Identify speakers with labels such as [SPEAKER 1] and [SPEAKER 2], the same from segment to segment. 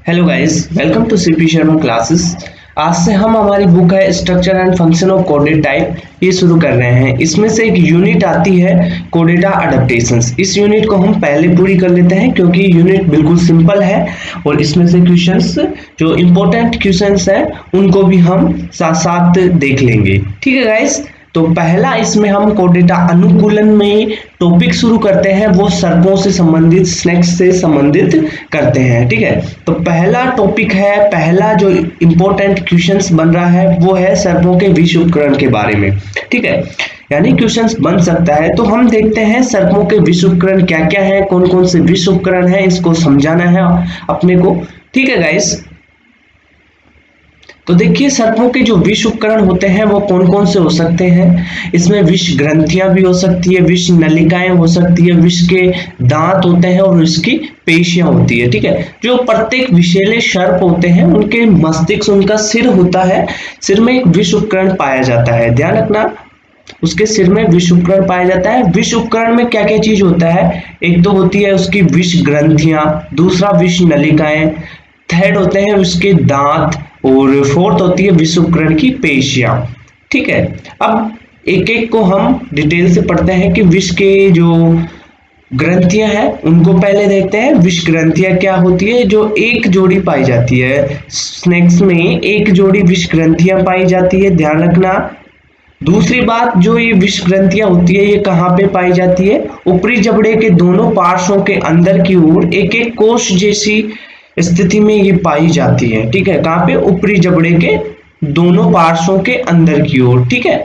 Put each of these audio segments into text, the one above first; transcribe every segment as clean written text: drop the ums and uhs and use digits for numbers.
[SPEAKER 1] Hello guys, welcome to CP Sharma classes. आज से हम हमारी बुक है structure and function of coded type ये शुरू कर रहे हैं। इसमें से एक यूनिट आती है कोडेटा अडेप्टेशंस। इस यूनिट को हम पहले पूरी कर लेते हैं क्योंकि यूनिट बिल्कुल सिंपल है और इसमें से क्वेश्चंस जो इम्पोर्टेंट क्वेश्चंस हैं उनको भी हम साथ साथ देख लेंगे। ठीक है गाइस, तो पहला इसमें हम कोडेटा अनुकूलन में टॉपिक शुरू करते हैं, वो सर्पों से संबंधित स्नेक्स से संबंधित करते हैं। ठीक है, तो पहला टॉपिक है, पहला जो इंपॉर्टेंट क्वेश्चंस बन रहा है वो है सर्पों के विष उपकरण के बारे में। ठीक है, यानी क्वेश्चंस बन सकता है। तो हम देखते हैं सर्पों के विष उपकरण क्या क्या है, कौन कौन से विष उपकरण है, इसको समझाना है अपने को। ठीक है गाइस, तो देखिए सर्पों के जो विष उपकरण होते हैं वो कौन कौन से हो सकते हैं। इसमें विष ग्रंथियां भी हो सकती है, विष नलिकाएं हो सकती है, विष के दांत होते हैं और विष की पेशियां होती है। ठीक है, जो प्रत्येक विषैले सर्प होते हैं उनके मस्तिष्क, उनका सिर होता है, सिर में एक विष उपकरण पाया जाता है। ध्यान रखना, उसके सिर में विष उपकरण पाया जाता है। विष उपकरण में क्या क्या चीज होता है, एक तो होती है उसकी विष ग्रंथियां, दूसरा विष नलिकाएं, थर्ड होते हैं उसके दांत और फोर्थ होती है विष उपकरण की पेशियां। ठीक है, अब एक एक को हम डिटेल से पढ़ते हैं कि विष के जो ग्रंथियां हैं उनको पहले देखते हैं। विष ग्रंथियां क्या होती है, जो एक जोड़ी पाई जाती है स्नेक्स में, एक जोड़ी विष ग्रंथियां पाई जाती है, ध्यान रखना। दूसरी बात, जो ये विष ग्रंथियां होती है ये कहाँ पे पाई जाती है, ऊपरी जबड़े के दोनों पार्श्वों के अंदर की ओर एक एक कोश जैसी स्थिति में ये पाई जाती है। ठीक है, कहाँ पे, ऊपरी जबड़े के दोनों पार्श्वों के अंदर की ओर। ठीक है,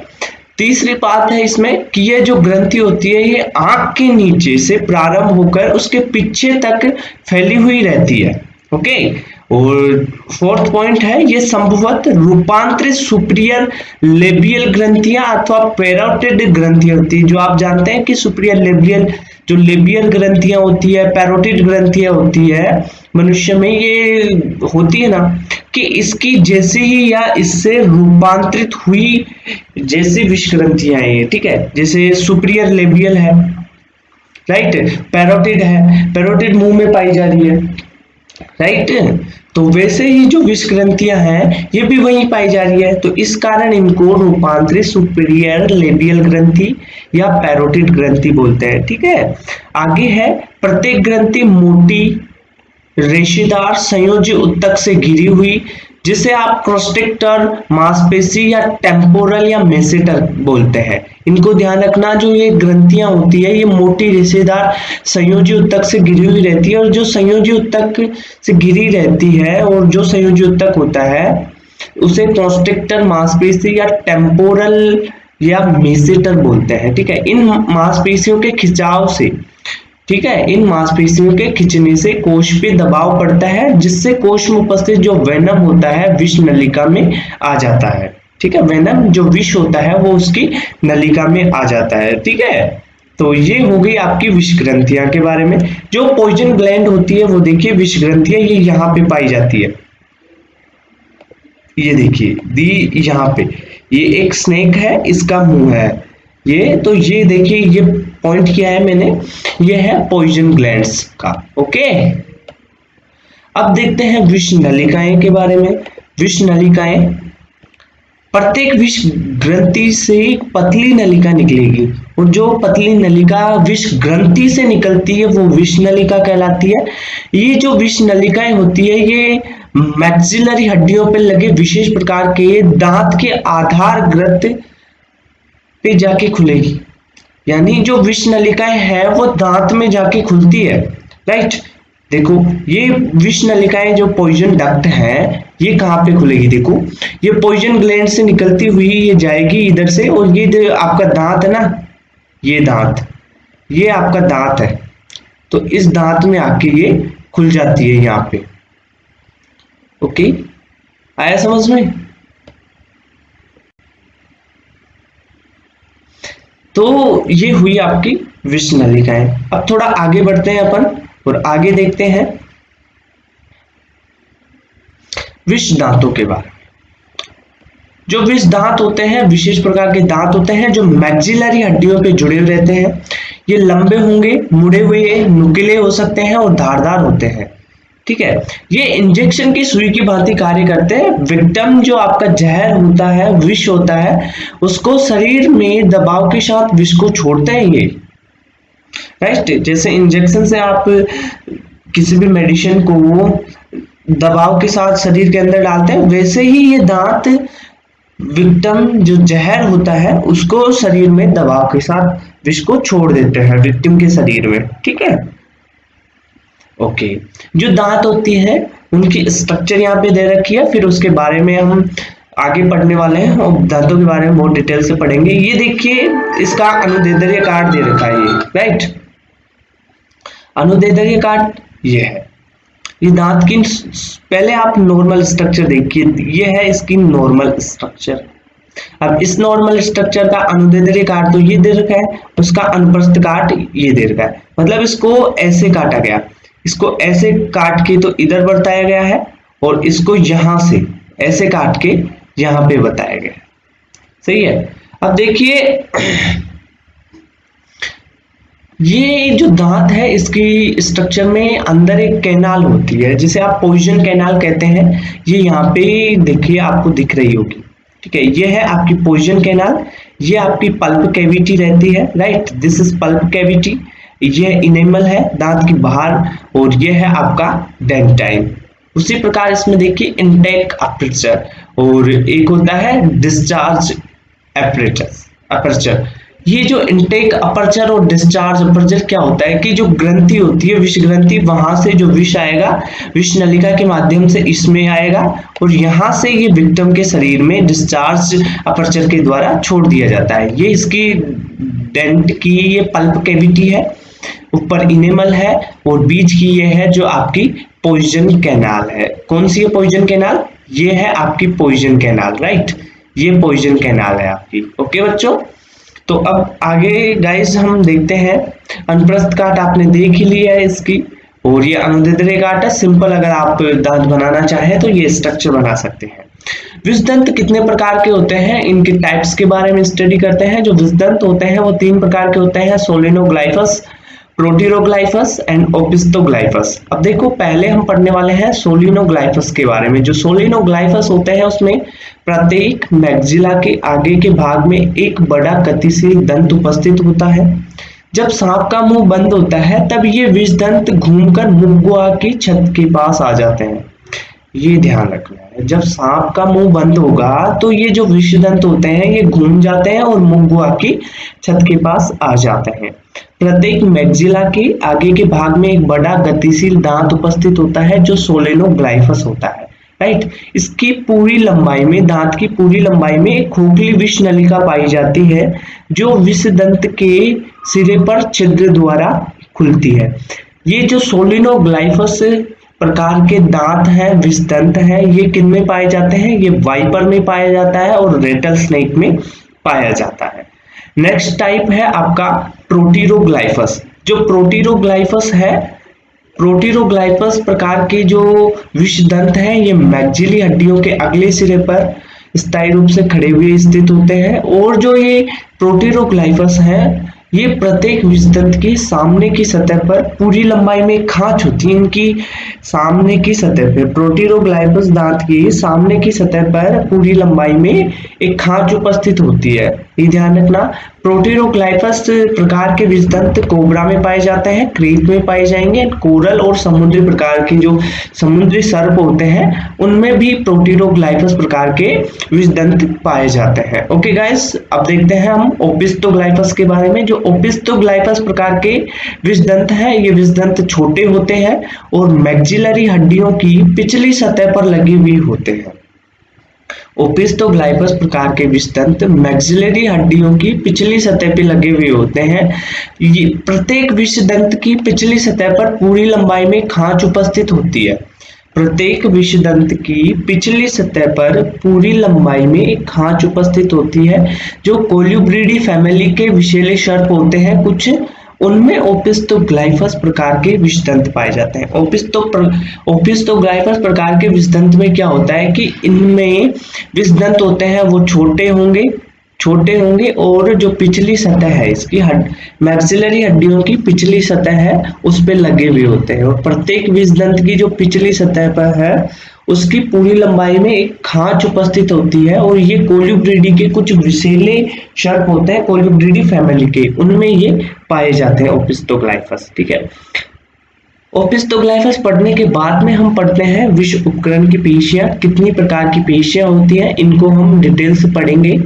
[SPEAKER 1] तीसरी बात है इसमें कि ये जो ग्रंथि होती है ये आंख के नीचे से प्रारंभ होकर उसके पीछे तक फैली हुई रहती है। ओके, और फोर्थ पॉइंट है ये संभवतः रूपांतरित सुपीरियर लेबियल ग्रंथियां अथवा पैरोटिड ग्रंथियां होती है। जो आप जानते हैं कि सुपीरियर लेबियल जो लेबियल ग्रंथियां होती है, पैरोटिड ग्रंथियां होती है मनुष्य में, ये होती है ना कि इसकी जैसे ही या इससे रूपांतरित हुई जैसी विष ग्रंथियां हैं। ठीक है, जैसे सुपीरियर लेबियल है, राइट, पैरोटिड है, पैरोटिड मुंह में पाई जा रही है, राइट, तो वैसे ही जो विष ग्रंथियां हैं ये भी वहीं पाई जा रही है। तो इस कारण इनको रूपांतरित सुपीरियर लेबियल ग्रंथि या पैरोटिड ग्रंथि बोलते हैं। ठीक है, आगे है प्रत्येक ग्रंथि मोटी रेशेदार संयोजी उत्तक से घिरी हुई, जिसे आप क्रोस्टेक्टर, मांसपेशी या टेम्पोरल या मेसेटर बोलते हैं। इनको ध्यान रखना, जो ये ग्रंथियां होती है ये मोटी रेशेदार संयोजी उत्तक से घिरी हुई रहती है, और जो संयोजी उत्तक से घिरी रहती है और जो संयोजी उत्तक होता है उसे क्रोस्टेक्टर, मांसपेशी या टेम्पोरल या मेसेटर बोलते हैं। ठीक है, इन मांसपेशियों के खिंचाव से, ठीक है, इन मांसपेशियों के खिंचने से कोश पे दबाव पड़ता है, जिससे कोश में उपस्थित जो वेनम होता है विष नलिका में आ जाता है। ठीक है, वेनम जो विष होता है वो उसकी नलिका में आ जाता है। ठीक है, तो ये हो गई आपकी विष ग्रंथियां के बारे में। जो पॉइजन ग्लैंड होती है वो देखिए विष ग्रंथियां ये यहाँ पे पाई जाती है। ये देखिए दी, यहाँ पे ये एक स्नेक है, इसका मुंह है ये, तो ये देखिए ये पॉइंट किया है मैंने, ये है पॉइजन ग्लैंड्स का। ओके, अब देखते हैं विष नलिकाएं के बारे में। विष नलिकाएं, प्रत्येक विष ग्रंथि से एक पतली नलिका निकलेगी, और जो पतली नलिका विष ग्रंथि से निकलती है वो विष नलिका कहलाती है। ये जो विष नलिकाएं होती है ये मैक्सिलरी हड्डियों पर लगे विशेष प्रकार के दांत के आधार ग्रंथ पे जाके खुलेगी, यानी जो विष नलिकाएं है वो दांत में जाके खुलती है, राइट। देखो ये विष नलिकाएं जो पॉइजन डक्ट है ये कहाँ पे खुलेगी, देखो ये पॉइजन ग्लैंड से निकलती हुई ये जाएगी इधर से, और ये आपका दांत है ना, ये दांत, ये आपका दांत है, तो इस दांत में आके ये खुल जाती है यहाँ पे। ओके, आया समझ में। तो ये हुई आपकी विष नलिकाएं। अब थोड़ा आगे बढ़ते हैं अपन और आगे देखते हैं विष दांतों के बारे में। जो विष दांत होते हैं विशेष प्रकार के दांत होते हैं जो मैक्सिलरी हड्डियों पे जुड़े रहते हैं। ये लंबे होंगे, मुड़े हुए, नुकीले हो सकते हैं और धारदार होते हैं। ठीक है। ये इंजेक्शन की सुई की भांति कार्य करते हैं। विक्टिम जो आपका जहर होता है, विष होता है, उसको शरीर में दबाव के साथ विष को छोड़ते हैं ये, राइट। जैसे इंजेक्शन से आप किसी भी मेडिसिन को दबाव के साथ शरीर के अंदर डालते हैं, वैसे ही ये दांत विक्टिम जो जहर होता है उसको शरीर में दबाव के साथ विष को छोड़ देते हैं विक्टिम के शरीर में, ठीक है। ओके, जो दांत होती है उनकी स्ट्रक्चर यहाँ पे दे रखी है, फिर उसके बारे में हम आगे पढ़ने वाले हैं और दांतों के बारे में बहुत डिटेल से पढ़ेंगे। ये देखिए इसका अनुदैर्ध्य काट दे रखा है ये, राइट। अनुदैर्ध्य काट ये है, ये दांत की, पहले आप नॉर्मल स्ट्रक्चर देखिए, ये है इसकी नॉर्मल स्ट्रक्चर। अब इस नॉर्मल स्ट्रक्चर का अनुदैर्ध्य काट तो ये दे रखा है, उसका अनुप्रस्थ काट ये दे रखा है, मतलब इसको ऐसे काटा गया, इसको ऐसे काट के तो इधर बताया गया है, और इसको यहां से ऐसे काट के यहां पे बताया गया है, सही है। अब देखिए ये जो दांत है इसकी स्ट्रक्चर में अंदर एक कैनाल होती है जिसे आप पोइजन कैनाल कहते हैं। ये यहाँ पे देखिए आपको दिख रही होगी, ठीक है। ये है आपकी पोइजन कैनाल, ये आपकी पल्प कैविटी रहती है, right. This is pulp cavity. ये इनेमल है दांत की बाहर, और ये है आपका डेंटाइन। उसी प्रकार इसमें देखिए इनटेक अपर्चर, और एक होता है डिस्चार्ज अपर्चर। ये जो इनटेक अपर्चर और डिस्चार्ज अपर्चर क्या होता है कि जो ग्रंथि होती है, विष ग्रंथि, वहां से जो विष आएगा विष नलिका के माध्यम से इसमें आएगा, और यहाँ से ये विक्टिम के शरीर में डिस्चार्ज अपर्चर के द्वारा छोड़ दिया जाता है। ये इसकी डेंट की ये पल्प कैविटी है, ऊपर इनेमल है, और बीच की ये है जो आपकी पोइजन कैनाल है। कौन सी है पोइजन कैनाल? ये है आपकी पोइजन कैनाल, राइट। ये पोइजन कैनाल है आपकी। ओके बच्चों, तो अब आगे गाइस हम देखते हैं। अनुप्रस्थ काट आपने देख ही लिया है इसकी, और ये अनुदैर्ध्य काट है। सिंपल अगर आप दांत बनाना चाहें तो ये स्ट्रक्चर बना सकते हैं। विषदंत कितने प्रकार के होते हैं, इनके टाइप्स के बारे में स्टडी करते हैं। जो विषदंत होते हैं वो 3 प्रकार के होते हैं, सोलिनोग्लाइफस, प्रोटीरोग्लाइफस एंड ओपिस्टोग्लाइफस। अब देखो पहले हम पढ़ने वाले हैं सोलिनोग्लाइफस के बारे में। जो सोलिनोग्लाइफस होते हैं उसमें प्रत्येक मैक्सिला के आगे के भाग में एक बड़ा गतिशील दंत उपस्थित होता है। जब सांप का मुंह बंद होता है तब ये विषदंत घूमकर मुख की छत के पास आ जाते हैं। ये ध्यान रखना है, जब सांप का मुंह बंद होगा तो ये जो विषदंत होते हैं ये घूम जाते हैं और मुख की छत के पास आ जाते हैं। प्रत्येक मैक्सिला के आगे के भाग में एक बड़ा गतिशील दांत उपस्थित होता है जो सोलिनोग्लाइफस होता है, राइट। इसकी पूरी लंबाई में, दांत की पूरी लंबाई में एक खोखली विष नलिका पाई जाती है जो विषदंत के सिरे पर छिद्र द्वारा खुलती है। ये जो सोलिनोग्लाइफस प्रकार के दांत हैं, विषदंत हैं, ये किन में पाए जाते हैं? ये वाइपर में पाया जाता है और रेटल स्नेक में पाया जाता है। नेक्स्ट टाइप है आपका प्रोटीरोग्लाइफस। जो प्रोटीरोग्लाइफस है, प्रोटीरोग्लाइफस प्रकार के जो विषदंत हैं ये मैक्सिली हड्डियों के अगले सिरे पर स्थायी रूप से खड़े हुए स्थित होते हैं। और जो ये प्रोटीरोग्लाइफस है ये प्रत्येक विषदंत की सामने की सतह पर पूरी लंबाई में खांच होती है। इनकी सामने की सतह पर, प्रोटीरोग्लाइफस दांत की सामने की सतह पर पूरी लंबाई में एक खांच उपस्थित होती है। ये ध्यान रखना। प्रोटीरोग्लाइफस प्रकार के विषदंत कोबरा में पाए जाते हैं, क्रीट में पाए जाएंगे। कोरल और समुद्री प्रकार के जो समुद्री सर्प होते हैं उनमें भी प्रोटीरोग्लाइफस प्रकार के विषदंत पाए जाते हैं। ओके गाइस, अब देखते हैं हम ओपिस्टोग्लाइफस के बारे में। जो ओपिस्टोग्लाइफस प्रकार के विषदंत हैं ये विषदंत छोटे होते हैं और मैक्सिलरी हड्डियों की पिछली सतह पर लगे हुए होते हैं। ओपिस्टोग्लाइफस प्रकार के विषदंत मैक्सिलरी हड्डियों की पिछली सतह पे लगे हुए होते हैं। ये प्रत्येक विषदंत की पिछली सतह पर पूरी लंबाई में खांच उपस्थित होती है। प्रत्येक विषदंत की पिछली सतह पर पूरी लंबाई में एक खांच उपस्थित होती है। जो कोल्यूब्रिडी फैमिली के विषैले सर्प होते हैं कुछ, उनमें ओपिस्टोग्लाइफस प्रकार के विषदंत पाए जाते हैं। ओपिस्टोग्लाइफस प्रकार के विषदंत में क्या होता है कि इनमें विषदंत होते हैं वो छोटे होंगे, छोटे होंगे और जो पिछली सतह है इसकी मैक्सिलरी हड्डियों की पिछली सतह है उस पे लगे हुए होते हैं, और प्रत्येक विषदंत की जो पिछली सतह पर है उसकी पूरी लंबाई में एक खांच उपस्थित होती है, और ये कोल्यूब्रिडी के कुछ विषैले सर्प होते हैं कोल्यूब्रिडी फैमिली के, उनमें ये पाए जाते हैं ओपिस्टोग्लाइफस। ठीक है, ओपिस्टोग्लाइफस पढ़ने के बाद में हम पढ़ते हैं विष उपकरण की पेशियां। कितनी प्रकार की पेशियां होती हैं इनको हम डिटेल से पढ़ेंगे।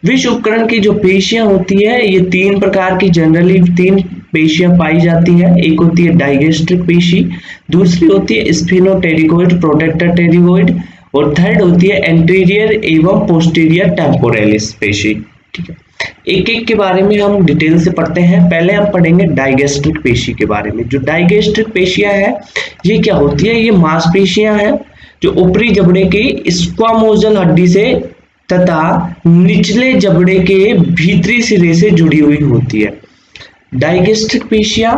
[SPEAKER 1] विष उपकरण की जो पेशियां होती है ये 3 प्रकार की, जनरली 3 पेशियां पाई जाती है। एक होती है डाइगेस्ट्रिक पेशी, दूसरी होती है स्फिनोटेरिगोइड प्रोटेक्टर टेरिगोइड, और थर्ड होती है एंटीरियर एवं पोस्टीरियर टेम्पोरेलिस पेशी। ठीक है, एक एक के बारे में हम डिटेल से पढ़ते हैं। पहले हम पढ़ेंगे डाइगेस्ट्रिक पेशी के बारे में। जो डाइगेस्ट्रिक पेशियां है ये क्या होती है, ये मांसपेशियां हैं जो ऊपरी जबड़े की स्क्वामोजल हड्डी से तथा निचले जबड़े के भीतरी सिरे से जुड़ी हुई होती है। डाइगेस्ट्रिक पेशियां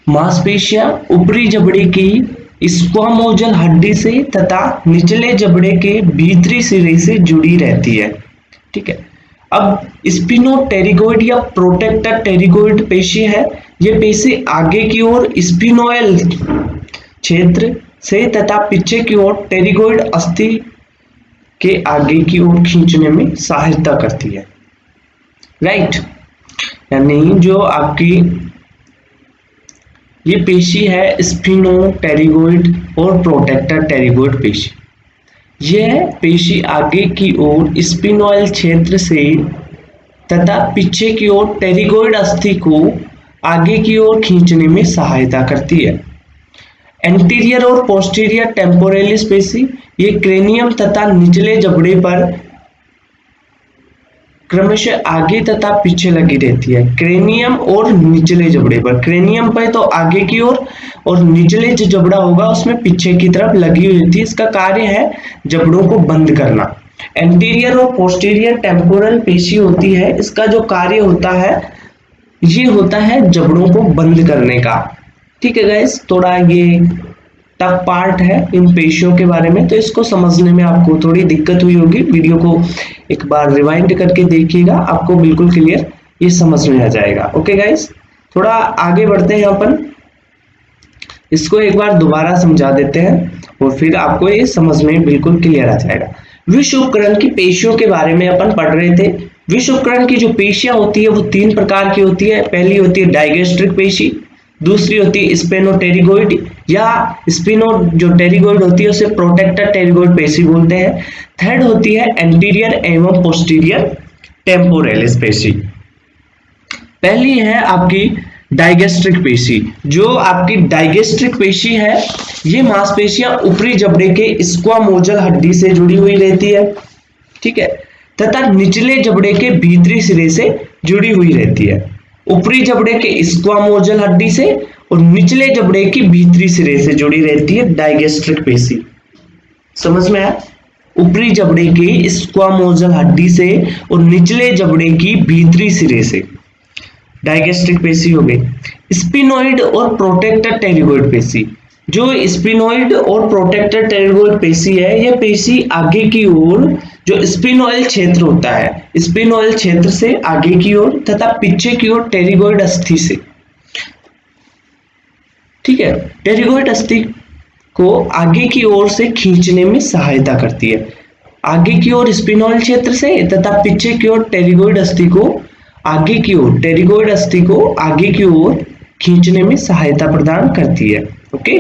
[SPEAKER 1] मांसपेशियां ऊपरी जबड़े की स्क्वामोजल हड्डी से तथा निचले जबड़े के भीतरी सिरे से जुड़ी रहती है। ठीक है, अब स्पिनोटेरिगोइड या प्रोटेक्टर टेरिगोइड पेशी है, ये पेशी आगे की ओर स्पिनोइल क्षेत्र से तथा पीछे की ओर टेरिगोइड अस्थि के आगे की ओर खींचने में सहायता करती है। राइट, यानी जो आपकी ये पेशी है स्पिनोटेरिगोइड और प्रोटेक्टर टेरिगोइड पेशी, यह पेशी आगे की ओर स्पिनोइल क्षेत्र से तथा पीछे की ओर टेरिगोइड अस्थि को आगे की ओर खींचने में सहायता करती है। एंटीरियर और पोस्टीरियर टेम्पोरेलिस पेशी ये क्रेनियम तथा निचले जबड़े पर क्रमशः आगे तथा पीछे लगी रहती है। क्रेनियम और निचले जबड़े पर, क्रेनियम पर तो आगे की ओर और निचले जो जबड़ा होगा उसमें पीछे की तरफ लगी हुई होती है। इसका कार्य है जबड़ों को बंद करना। एंटीरियर और पोस्टीरियर टेम्पोरल पेशी होती है, इसका जो कार्य होता है ये होता है जबड़ों को बंद करने का। ठीक है गाइस, थोड़ा ये टफ पार्ट है इन पेशियों के बारे में, तो इसको समझने में आपको थोड़ी दिक्कत हुई होगी। वीडियो को एक बार रिवाइंड करके देखिएगा, आपको बिल्कुल क्लियर ये समझ में आ जाएगा। ओके गाइस, थोड़ा आगे बढ़ते हैं अपन, इसको एक बार दोबारा समझा देते हैं और फिर आपको ये समझ में बिल्कुल क्लियर आ जाएगा। विष उपकरण की पेशियों के बारे में अपन पढ़ रहे थे। विष उपकरण की जो पेशियां होती है वो 3 प्रकार की होती है। पहली होती है डाइगेस्ट्रिक पेशी, दूसरी होती है स्पेनोटेरिगोइड या स्पिनो जो टेरिगोइड होती है उसे प्रोटेक्टर टेरिगोइड पेशी बोलते हैं। थर्ड होती है एंटीरियर एवं पोस्टीरियर टेम्पोरेलिस पेशी। पहली है आपकी डाइगेस्ट्रिक पेशी। जो आपकी डाइगेस्ट्रिक पेशी है ये मांसपेशियां ऊपरी जबड़े के स्क्वामोजल हड्डी से जुड़ी हुई रहती है। ठीक है, तथा निचले जबड़े के भीतरी सिरे से जुड़ी हुई रहती है। ऊपरी जबड़े के स्क्वामोजल हड्डी से और निचले जबड़े की भीतरी सिरे से जुड़ी रहती है डाइगेस्ट्रिक पेशी। समझ में आया? ऊपरी जबड़े के स्क्वामोजल हड्डी से और निचले जबड़े की भीतरी सिरे से डाइगेस्ट्रिक पेशी हो गई। स्पिनोइड और प्रोटेक्टर टेरिगोइड पेशी। जो स्पिनोइड और प्रोटेक्टर टेरिगोइड पेशी है, यह पेशी आगे की ओर जो स्पिनोइल क्षेत्र होता है, स्पिनोइल क्षेत्र से आगे की ओर तथा पीछे की ओर टेरिगोइड अस्थि से, ठीक है, टेरिगोइड अस्थि को आगे की ओर से खींचने में सहायता करती है। आगे की ओर स्पिनोइल क्षेत्र से तथा पीछे की ओर टेरिगोइड अस्थि को आगे की ओर, टेरिगोइड अस्थि को आगे की ओर खींचने में सहायता प्रदान करती है। ओके,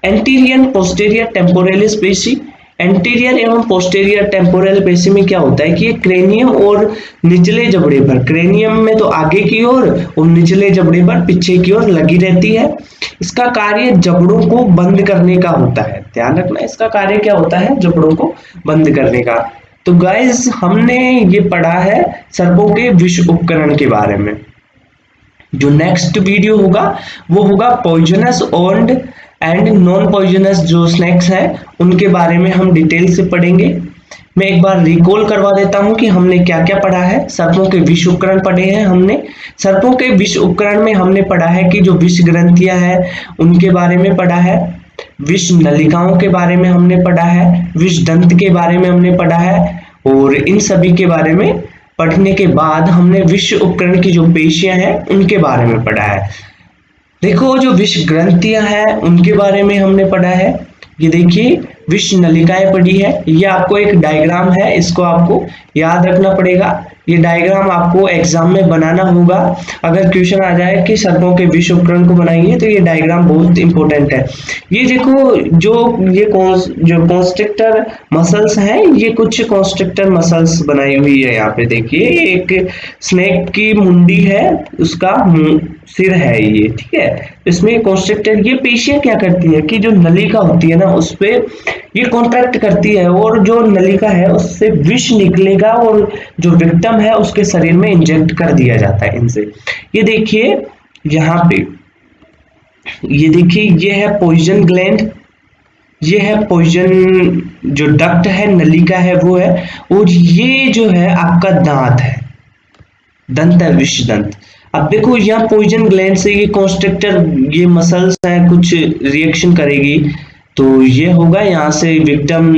[SPEAKER 1] एंटीरियर पोस्टीरियर टेम्पोरेलिस पेशी। एंटीरियर एवं पोस्टीरियर टेम्पोरल पेशी में क्या होता है कि ये क्रेनियम और निचले जबड़े पर, क्रेनियम में तो आगे की ओर और निचले जबड़े पर पीछे की ओर लगी रहती है। इसका कार्य जबड़ों को बंद करने का होता है। ध्यान रखना, इसका कार्य क्या होता है? जबड़ों को बंद करने का। तो गाइस, हमने ये पढ़ा है सर्पों के विष उपकरण के बारे में। जो नेक्स्ट वीडियो होगा वो होगा पॉइजनस एंड नॉन पॉइजनस जो स्नैक्स हैं उनके बारे में हम डिटेल से पढ़ेंगे। मैं एक बार रिकॉल करवा देता हूं कि हमने क्या क्या पढ़ा है। सर्पों के विष उपकरण पढ़े हैं हमने। सर्पों के विष उपकरण में हमने पढ़ा है कि जो विष ग्रंथियां हैं उनके बारे में पढ़ा है, विष नलिकाओं के बारे में हमने पढ़ा है, विष दंत के बारे में हमने पढ़ा है, और इन सभी के बारे में पढ़ने के बाद हमने विष उपकरण की जो पेशियां हैं उनके बारे में पढ़ा है। देखो जो विष ग्रंथियां हैं उनके बारे में हमने पढ़ा है। ये देखिए विष नलिकाएं पड़ी है, ये आपको एक डायग्राम है, इसको आपको याद रखना पड़ेगा। ये डायग्राम आपको एग्जाम में बनाना होगा। अगर क्वेश्चन आ जाए कि सर्पों के विष उपकरण को बनाइए तो ये डायग्राम बहुत इंपॉर्टेंट है। ये देखो जो कॉन्स्ट्रिक्टर मसल्स हैं, ये कुछ कॉन्स्ट्रिक्टर मसल्स बनाई हुई है। यहाँ पे देखिए एक स्नेक की मुंडी है, उसका सिर है ये, ठीक है। इसमें कॉन्स्ट्रिक्टर ये पेशियां क्या करती है कि जो नलिका होती है ना उस पे ये कॉन्ट्रैक्ट करती है और जो नलिका है उससे विष निकलेगा और जो विक्टिम है उसके शरीर में इंजेक्ट कर दिया जाता है इनसे। ये देखिए यहाँ पे, ये देखिए ये है पॉइजन ग्लैंड, ये है पॉइजन जो डक्ट है, नलिका है वो है, और ये जो है आपका दांत है, दंत है, विष दंत। अब देखो यहाँ पॉइजन ग्लैंड से ये कॉन्स्ट्रिक्टर, ये मसल्स है, कुछ रिएक्शन करेगी तो ये होगा, यहाँ से विक्टिम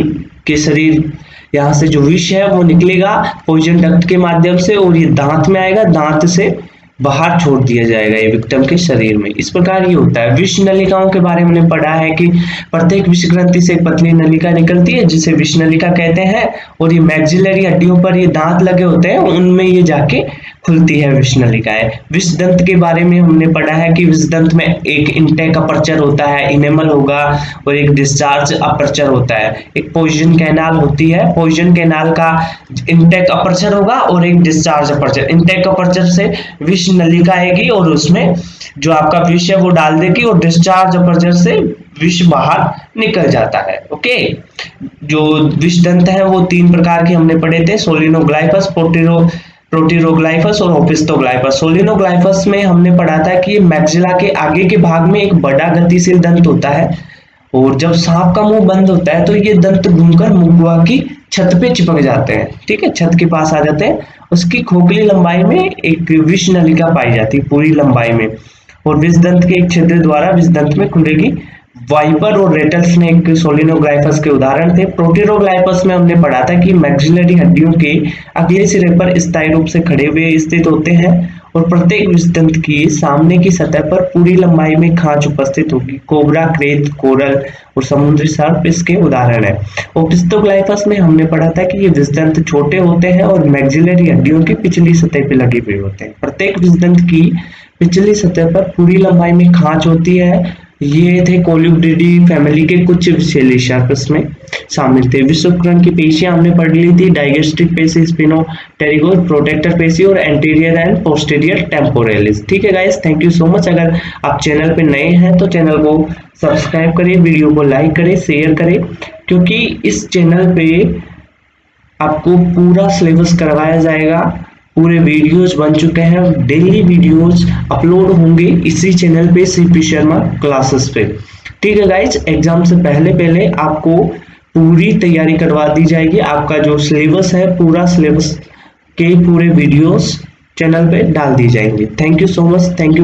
[SPEAKER 1] के शरीर, यहाँ से जो विष है वो निकलेगा पॉइजन डक्ट के माध्यम से और ये दांत में आएगा, दांत से बाहर छोड़ दिया जाएगा ये विक्टिम के शरीर में। इस प्रकार ये होता है। विष नलिकाओं के बारे में हमने पढ़ा है कि प्रत्येक विष ग्रंथि से एक पतली नलिका निकलती है जिसे विष नलिका कहते हैं, और ये मैक्सिलरी हड्डियों पर ये दांत लगे होते हैं, उनमें ये जाके खुलती है विष नलिकाएं। विष दंत के बारे में हमने पढ़ा है कि विष दंत में एक इंटेक अपर्चर होता है, इनेमल होगा, और एक डिस्चार्ज अपर्चर होता है। एक पॉइजन कैनाल होती है, पॉइजन कैनाल का इंटेक अपर्चर होगा और एक डिस्चार्ज अपर्चर। इंटेक अपर्चर से विष नलिका आएगी और उसमें जो आपका विष है वो डाल देगी, और डिस्चार्ज अपर्चर से विष बाहर निकल जाता है। ओके, जो विष दंत है वो 3 प्रकार के हमने पढ़े थे, सोलिनोग्लाइफस, प्रोटीरोग्लाइफस और ओपिस्टोग्लाइफस। सोलिनोग्लाइफस में हमने पढ़ा था कि मैक्सिला के आगे के भाग में एक बड़ा गतिशील दंत होता है, और जब सांप का मुंह बंद होता है तो ये दंत घूमकर मुंह की छत पे चिपक जाते हैं, ठीक है, छत के पास आ जाते हैं। उसकी खोखली लंबाई में एक विष नलिका पाई जाती है पूरी लंबाई में, और विष दंत के एक छिद्र द्वारा विष दंत में खुलेगी। वाइपर और रेटल स्नेक सोलिनोग्लाइफस के उदाहरण थे। प्रोटीरोग्लाइफस में हमने पढ़ा था कि मैक्सिलरी हड्डियों के अगले सिरे पर स्थायी रूप से खड़े हुए स्थित होते हैं, और प्रत्येक विष दंत की सामने की सतह पर पूरी लंबाई में खांच उपस्थित होगी। कोबरा, क्रेत, कोरल और समुद्री सर्प इसके उदाहरण है। ओपिस्टोग्लाइफस में हमने पढ़ा था कि ये विष दंत छोटे होते हैं और मैक्सिलरी हड्डियों की पिछली सतह पर लगे हुए होते हैं। प्रत्येक विष दंत की पिछली सतह पर पूरी लंबाई में खांच होती है। ये थे कोलिब्रिडी फैमिली के कुछ विषैले शार्क इसमें शामिल थे। विष उपकरण की पेशियां हमने पढ़ ली थी, डाइगेस्ट्रिक पेशी, स्पिनोटेरिगोस, प्रोटेक्टर पेशी और एंटीरियर एंड पोस्टीरियर टेम्पोरलिस। ठीक है guys, thank you so much. अगर आप चैनल पे नए हैं तो चैनल को सब्सक्राइब करें, वीडियो को लाइक करें, शेयर करें, क्योंकि इस चैनल पे आपको पूरा सिलेबस करवाया जाएगा। पूरे वीडियोस बन चुके हैं, डेली वीडियोस अपलोड होंगे इसी चैनल पे, सीपी शर्मा क्लासेस पे। ठीक है गाइज, एग्जाम से पहले आपको पूरी तैयारी करवा दी जाएगी। आपका जो सिलेबस है, पूरा सिलेबस के पूरे वीडियोस चैनल पे डाल दी जाएंगे। Thank you so much, thank you.